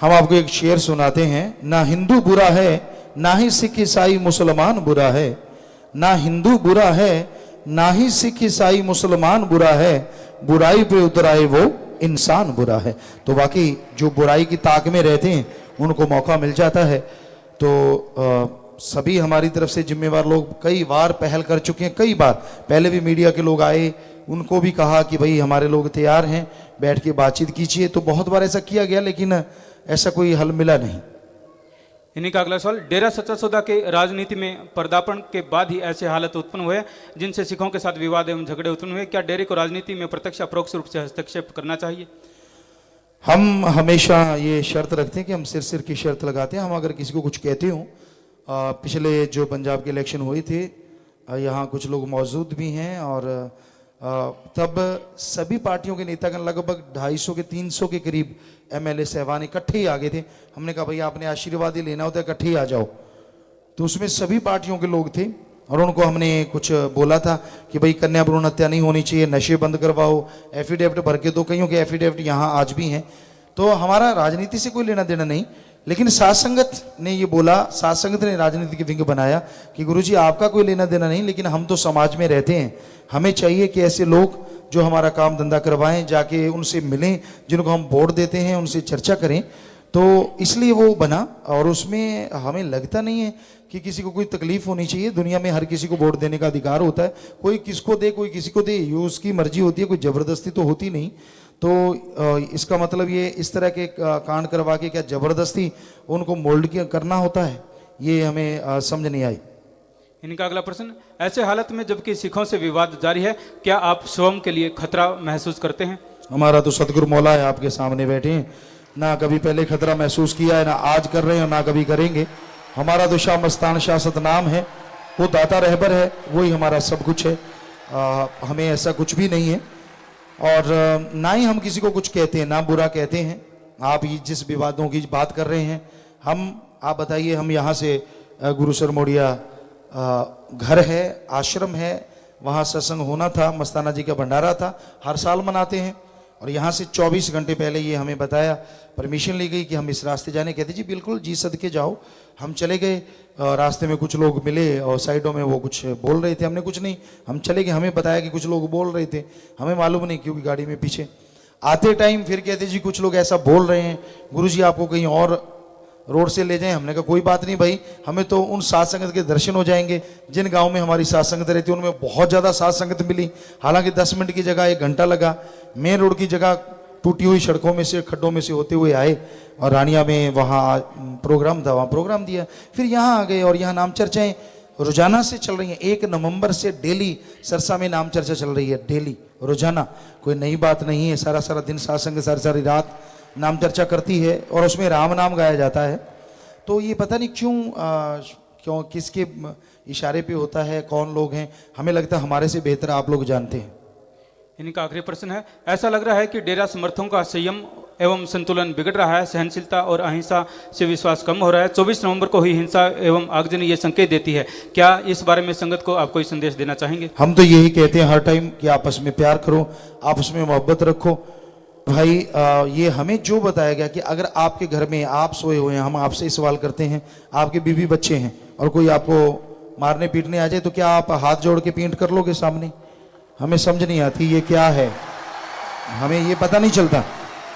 हम आपको एक शेर सुनाते हैं, ना हिंदू बुरा है ना ही सिख ईसाई मुसलमान बुरा है, ना हिंदू बुरा है ना ही सिख ईसाई मुसलमान बुरा है, बुराई पे उतराए वो इंसान बुरा है। तो वाकई जो बुराई की ताक में रहते हैं उनको मौका मिल जाता है। तो सभी हमारी तरफ से जिम्मेवार लोग कई बार पहल कर चुके हैं, कई बार पहले भी मीडिया के लोग आए, उनको भी कहा कि भाई हमारे लोग तैयार हैं, बैठ के बातचीत कीजिए। तो बहुत बार ऐसा किया गया लेकिन ऐसा कोई हल मिला नहीं। इन्हीं का अगला सवाल, डेरा सच्चा सौदा के राजनीति में पदार्पण के बाद ही ऐसे हालत उत्पन्न हुए जिनसे सिखों के साथ विवाद एवं झगड़े उत्पन्न हुए, क्या डेरे को राजनीति में प्रत्यक्ष अपरोक्ष रूप से हस्तक्षेप करना चाहिए? हम हमेशा ये शर्त रखते हैं कि हम सिर की शर्त लगाते हैं। हम अगर किसी को कुछ कहते हो, पिछले जो पंजाब के इलेक्शन हुए थे, यहाँ कुछ लोग मौजूद भी हैं, और तब सभी पार्टियों के नेतागण लगभग 250 के 300 के करीब एमएलए साहबान इकट्ठे ही आ गए थे। हमने कहा भैया आपने आशीर्वाद ही लेना होता है, इकट्ठे ही आ जाओ। तो उसमें सभी पार्टियों के लोग थे और उनको हमने कुछ बोला था कि भाई कन्या भ्रूण हत्या नहीं होनी चाहिए, नशे बंद करवाओ, एफिडेविट भर के दो। कईयों के एफिडेविट यहाँ आज भी हैं। तो हमारा राजनीति से कोई लेना देना नहीं, लेकिन साध संगत ने ये बोला, साध संगत ने राजनीति की विंग बनाया कि गुरुजी आपका कोई लेना देना नहीं, लेकिन हम तो समाज में रहते हैं, हमें चाहिए कि ऐसे लोग जो हमारा काम धंधा करवाएं, जाके उनसे मिलें, जिनको हम वोट देते हैं उनसे चर्चा करें। तो इसलिए वो बना, और उसमें हमें लगता नहीं है कि किसी को कोई तकलीफ होनी चाहिए। दुनिया में हर किसी को वोट देने का अधिकार होता है, कोई किसको दे कोई किसी को दे, ये उसकी मर्जी होती है, कोई जबरदस्ती तो होती नहीं। तो इसका मतलब ये इस तरह के कांड करवा के क्या जबरदस्ती उनको मोल्ड करना होता है, ये हमें समझ नहीं आई। इनका अगला प्रश्न, ऐसे हालत में जबकि सिखों से विवाद जारी है, क्या आप स्वयं के लिए खतरा महसूस करते हैं? हमारा तो सतगुरु मौला है, आपके सामने बैठे हैं, ना कभी पहले खतरा महसूस किया है, ना आज कर रहे हैं, ना कभी करेंगे। हमारा तो शाह मस्तान शाह सतनाम है, वो दाता रहबर है, वही हमारा सब कुछ है। हमें ऐसा कुछ भी नहीं है, और ना ही हम किसी को कुछ कहते हैं, ना बुरा कहते हैं। आप ये जिस विवादों की बात कर रहे हैं, आप बताइए, हम यहाँ से गुरु सरमोड़िया घर है, आश्रम है, वहाँ सत्संग होना था, मस्ताना जी का भंडारा था, हर साल मनाते हैं। और यहाँ से 24 घंटे पहले ये हमें बताया, परमिशन ली गई कि हम इस रास्ते जाने, कहते जी बिल्कुल जी सदके जाओ। हम चले गए, रास्ते में कुछ लोग मिले और साइडों में वो कुछ बोल रहे थे, हमने कुछ नहीं, हम चले गए। हमें बताया कि कुछ लोग बोल रहे थे, हमें मालूम नहीं क्योंकि गाड़ी में पीछे आते टाइम फिर कहते जी कुछ लोग ऐसा बोल रहे हैं, गुरुजी आपको कहीं और रोड से ले जाएं। हमने कहा कोई बात नहीं भाई, हमें तो उन साध संगत के दर्शन हो जाएंगे जिन गांव में हमारी साध संगत रहती है, उनमें बहुत ज़्यादा साध संगत मिली। हालांकि 10 मिनट की जगह 1 घंटा लगा। मेन रोड की जगह टूटी हुई सड़कों में से, खड्डों में से होते हुए आए, और रानिया में वहाँ प्रोग्राम था, वहाँ प्रोग्राम दिया, फिर यहाँ आ गए। और यहाँ नाम चर्चाएँ रोजाना से चल रही हैं। 1 नवंबर से डेली सरसा में नाम चर्चा चल रही है, डेली रोजाना, कोई नई बात नहीं है। सारा दिन साध संगत सारी रात नाम चर्चा करती है, और उसमें राम नाम गाया जाता है। तो ये पता नहीं क्यों किसके इशारे पे होता है, कौन लोग हैं, हमें लगता है हमारे से बेहतर आप लोग जानते हैं। इनका आखिरी प्रश्न है, ऐसा लग रहा है कि डेरा समर्थकों का संयम एवं संतुलन बिगड़ रहा है, सहनशीलता और अहिंसा से विश्वास कम हो रहा है। 24 नवंबर को हुई हिंसा एवं आगजनी ये संकेत देती है, क्या इस बारे में संगत को आप कोई संदेश देना चाहेंगे? हम तो यही कहते हैं हर टाइम कि आपस में प्यार करो, आपस में मोहब्बत रखो। भाई ये हमें जो बताया गया कि अगर आपके घर में आप सोए हुए हैं, हम आपसे सवाल करते हैं, आपके बीवी बच्चे हैं, और कोई आपको मारने पीटने आ जाए, तो क्या आप हाथ जोड़ के पेंट कर लोगे सामने? हमें समझ नहीं आती ये क्या है, हमें ये पता नहीं चलता।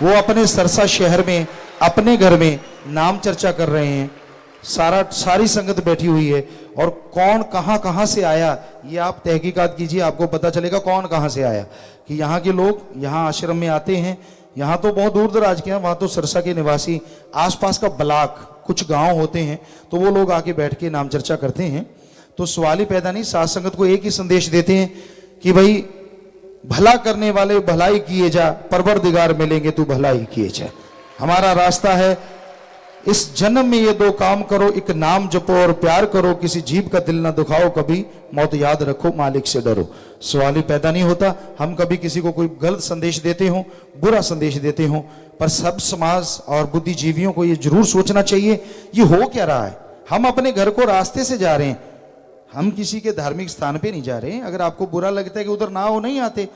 वो अपने सरसा शहर में अपने घर में नाम चर्चा कर रहे हैं, सारी संगत बैठी हुई है, और कौन कहाँ से आया ये आप तहकीकात कीजिए, आपको पता चलेगा कौन कहाँ से आया। कि यहाँ के लोग यहाँ आश्रम में आते हैं, यहाँ तो बहुत दूर दराज के हैं, वहाँ तो सरसा के निवासी, आसपास का ब्लॉक कुछ गांव होते हैं, तो वो लोग आके बैठ के नाम चर्चा करते हैं। तो सवाल ही पैदा नहीं, साध संगत को एक ही संदेश देते हैं कि भाई भला करने वाले भलाई किए जा, परवरदिगार मिलेंगे तू भलाई किए जा। हमारा रास्ता है, इस जन्म में ये 2 काम करो, एक नाम जपो और प्यार करो, किसी जीव का दिल ना दुखाओ, कभी मौत याद रखो, मालिक से डरो। सवाल ही पैदा नहीं होता हम कभी किसी को कोई गलत संदेश देते हो, बुरा संदेश देते हो, पर सब समाज और बुद्धिजीवियों को ये जरूर सोचना चाहिए ये हो क्या रहा है। हम अपने घर को रास्ते से जा रहे हैं, हम किसी के धार्मिक स्थान पे नहीं जा रहे हैं। अगर आपको बुरा लगता है कि उधर ना हो, नहीं आते,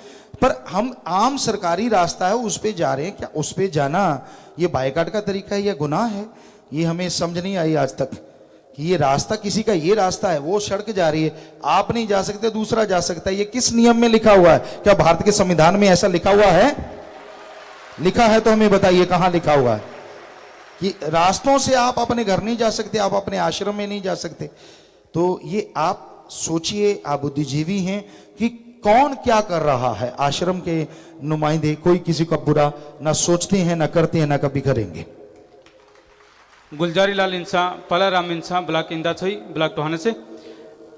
पर हम आम सरकारी रास्ता है उस पे जा रहे हैं, क्या उस पे जाना ये बायकाट का तरीका है या गुनाह है? ये हमें समझ नहीं आई आज तक कि ये रास्ता किसी का, ये रास्ता है, वो सड़क जा रही है, आप नहीं जा सकते, दूसरा जा सकता है। ये किस नियम में लिखा हुआ है? क्या भारत के संविधान में ऐसा लिखा हुआ है? लिखा है तो हमें बताइए कहाँ लिखा हुआ है कि रास्तों से आप अपने घर नहीं जा सकते, आप अपने आश्रम में नहीं जा सकते। तो ये आप सोचिए, आप बुद्धिजीवी हैं कि कौन क्या कर रहा है। आश्रम के नुमाइंदे कोई किसी का बुरा ना सोचते हैं, ना करते हैं, ना कभी करेंगे। गुलजारी लाल इंसा, पलाराम इंसा, ब्लॉक इंदाछोई, ब्लॉक टोहाना से।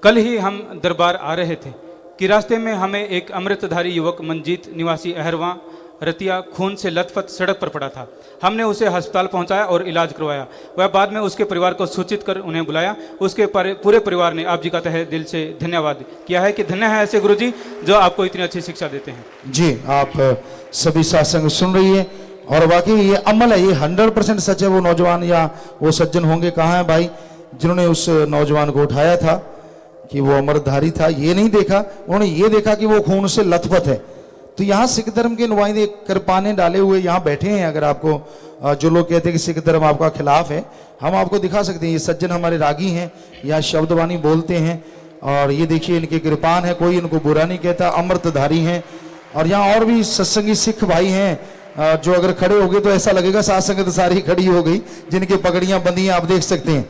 कल ही हम दरबार आ रहे थे कि रास्ते में हमें एक अमृतधारी युवक मंजीत निवासी अहरवा रतिया खून से लथपथ सड़क पर पड़ा था। हमने उसे अस्पताल पहुंचाया और इलाज करवाया। वह बाद में उसके परिवार को सूचित कर उन्हें बुलाया। उसके पूरे परिवार ने आप जी का तहे दिल से धन्यवाद किया है कि धन्य है ऐसे गुरुजी जो आपको इतनी अच्छी शिक्षा देते हैं। जी, आप सभी सत्संग सुन रही है और वाकई ये अमल है, ये 100% सच है। वो नौजवान या वो सज्जन होंगे, कहाँ है भाई जिन्होंने उस नौजवान को उठाया था कि वो अमरधारी था? ये नहीं देखा, उन्होंने ये देखा कि वो खून से लथपथ है। तो यहाँ सिख धर्म के नुमाइंदे कृपाने डाले हुए यहाँ बैठे हैं। अगर आपको जो लोग कहते हैं कि सिख धर्म आपका खिलाफ है, हम आपको दिखा सकते हैं। ये सज्जन हमारे रागी हैं, यहाँ शब्दवाणी बोलते हैं और ये देखिए इनके कृपान है, कोई इनको बुरा नहीं कहता, अमृतधारी हैं। और यहाँ और भी सत्संगी सिख भाई हैं जो अगर खड़े हो गए तो ऐसा लगेगा साथ संगत सारी खड़ी हो गई, जिनके पगड़ियां बंधी हैं। आप देख सकते हैं,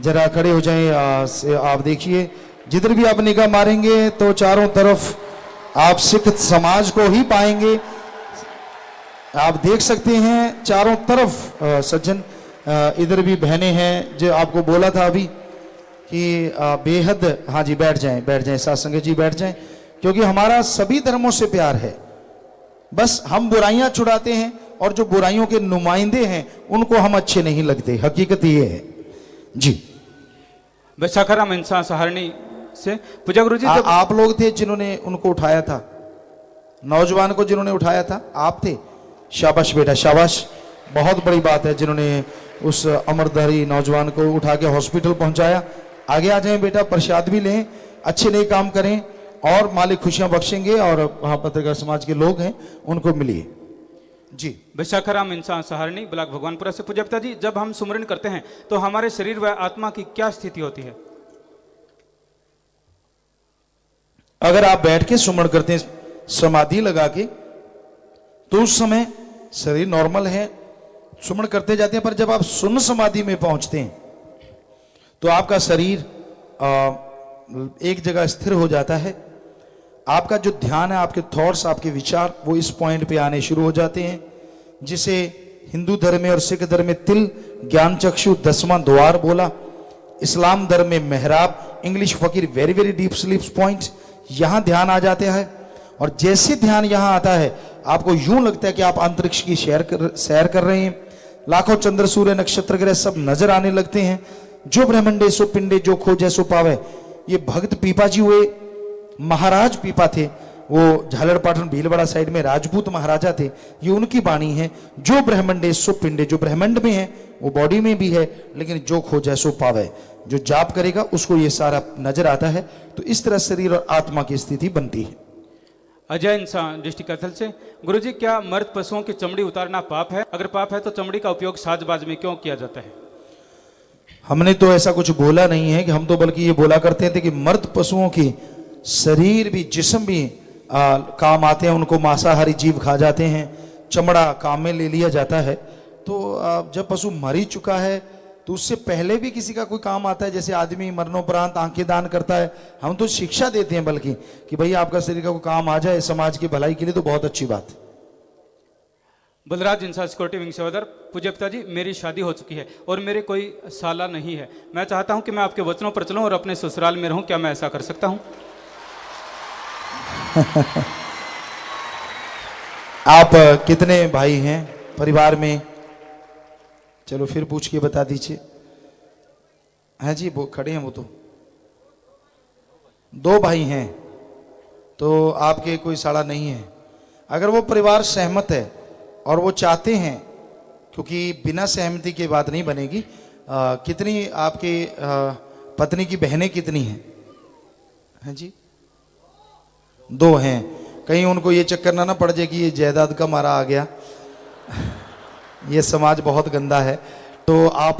जरा खड़े हो जाएं। आप देखिए जिधर भी आप निगाह मारेंगे तो चारों तरफ आप सिख समाज को ही पाएंगे। आप देख सकते हैं चारों तरफ सज्जन, इधर भी बहनें हैं। जो आपको बोला था अभी कि बेहद, हाँ जी बैठ जाएं सत्संग जी बैठ जाएं, क्योंकि हमारा सभी धर्मों से प्यार है। बस हम बुराइयां छुड़ाते हैं और जो बुराइयों के नुमाइंदे हैं उनको हम अच्छे नहीं लगते। हकीकत ये है जी। वैशाखाराम इंसा सहारणी से पूजा गुरु जी आप लोग थे जिन्होंने उनको उठाया था, नौजवान को जिन्होंने उठाया था, आप थे? शाबाश बेटा शाबाश, बहुत बड़ी बात है जिन्होंने उस अमरधारी नौजवान को उठा के हॉस्पिटल पहुंचाया। आगे आ जाएं बेटा, प्रसाद भी लें, अच्छे नए काम करें और मालिक खुशियां बख्शेंगे। और वहां पत्रकार समाज के लोग हैं, उनको मिलिए जी। वैशाखाराम इंसान सहारणी, ब्लॉक भगवानपुरा से। पूज्य पिताजी, जब हम सुमरन करते हैं तो हमारे शरीर व आत्मा की क्या स्थिति होती है? अगर आप बैठ के सुमरण करते हैं समाधि लगा के, तो उस समय शरीर नॉर्मल है, सुमरण करते जाते हैं। पर जब आप सुन्न समाधि में पहुंचते हैं तो आपका शरीर एक जगह स्थिर हो जाता है। आपका जो ध्यान है, आपके थॉट्स, आपके विचार, वो इस पॉइंट पे आने शुरू हो जाते हैं, जिसे हिंदू धर्म में और सिख धर्म में तिल, ज्ञान चक्षु, 10वां द्वार बोला। इस्लाम धर्म में मेहराब, इंग्लिश फकीर, very very deep sleep point. यहां ध्यान आ जाते हैं और जैसे ध्यान यहां आता है आपको यूं लगता है कि आप अंतरिक्ष की सैर कर रहे हैं। लाखों चंद्र सूर्य नक्षत्र ग्रह सब नजर आने लगते हैं। जो ब्रह्मंडे सो पिंडे, जो खोजे सो पावे। ये भक्त पीपा जी हुए, महाराज पीपा थे, वो झालड़ पाटन भीलवाड़ा साइड में राजपूत महाराजा थे। ये उनकी वाणी है, जो ब्रह्मंडे सो पिंडे, जो ब्रह्मंड में है वो बॉडी में भी है, लेकिन जो खोजे सो पावे, जो जाप करेगा उसको ये सारा नजर आता है। तो इस तरह शरीर और आत्मा की स्थिति बनती है। अजय इंसान डिस्ट्रिक्ट कैथल से। गुरुजी, क्या मर्द पशुओं की चमड़ी उतारना पाप है? अगर पाप है तो चमड़ी का उपयोग साजबाज में क्यों किया जाता है? हमने तो ऐसा कुछ बोला नहीं है कि हम तो बल्कि ये बोला करते थे कि मर्द पशुओं की शरीर भी, जिस्म भी काम आते हैं, उनको मांसाहारी जीव खा जाते हैं, चमड़ा काम में ले लिया जाता है। तो जब पशु मर ही चुका है तो उससे पहले भी किसी का कोई काम आता है। जैसे आदमी मरणोपरांत आंखें दान करता है, हम तो शिक्षा देते हैं बल्कि कि भाई आपका शरीर का कोई काम आ जाए समाज की भलाई के लिए, तो बहुत अच्छी बात है। बलराज इंसान सिक्योरिटी विंग सेवादार। पूज्य पिताजी, मेरी शादी हो चुकी है और मेरे कोई साला नहीं है। मैं चाहता हूं कि मैं आपके वचनों पर चलूं और अपने ससुराल में रहूं। क्या मैं ऐसा कर सकता हूं? आप कितने भाई हैं परिवार में? चलो फिर पूछ के बता दीजिए। हैं जी, वो खड़े हैं, वो तो 2 भाई हैं, तो आपके कोई साड़ा नहीं है। अगर वो परिवार सहमत है और वो चाहते हैं, क्योंकि बिना सहमति के बात नहीं बनेगी। कितनी आपके पत्नी की बहनें कितनी हैं? हैं जी, 2 हैं। कहीं उनको ये चक्कर ना पड़ जाए कि ये जायदाद का मारा आ गया। ये समाज बहुत गंदा है। तो आप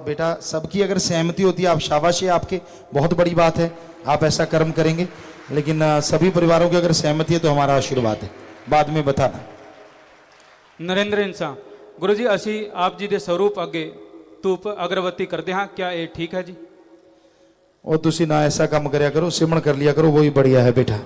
बेटा, सबकी अगर सहमति होती है, आप शाबाश है आपके, बहुत बड़ी बात है, आप ऐसा कर्म करेंगे। लेकिन सभी परिवारों की अगर सहमति है तो हमारा आशीर्वाद है, बाद में बताना। नरेंद्र इंसान। गुरुजी, असी आप जी दे स्वरूप अगे धूप अगरबत्ती करते हैं, क्या ये ठीक है जी? और तुसी ना ऐसा काम करया करो, सिमरण कर लिया करो, वही बढ़िया है बेटा।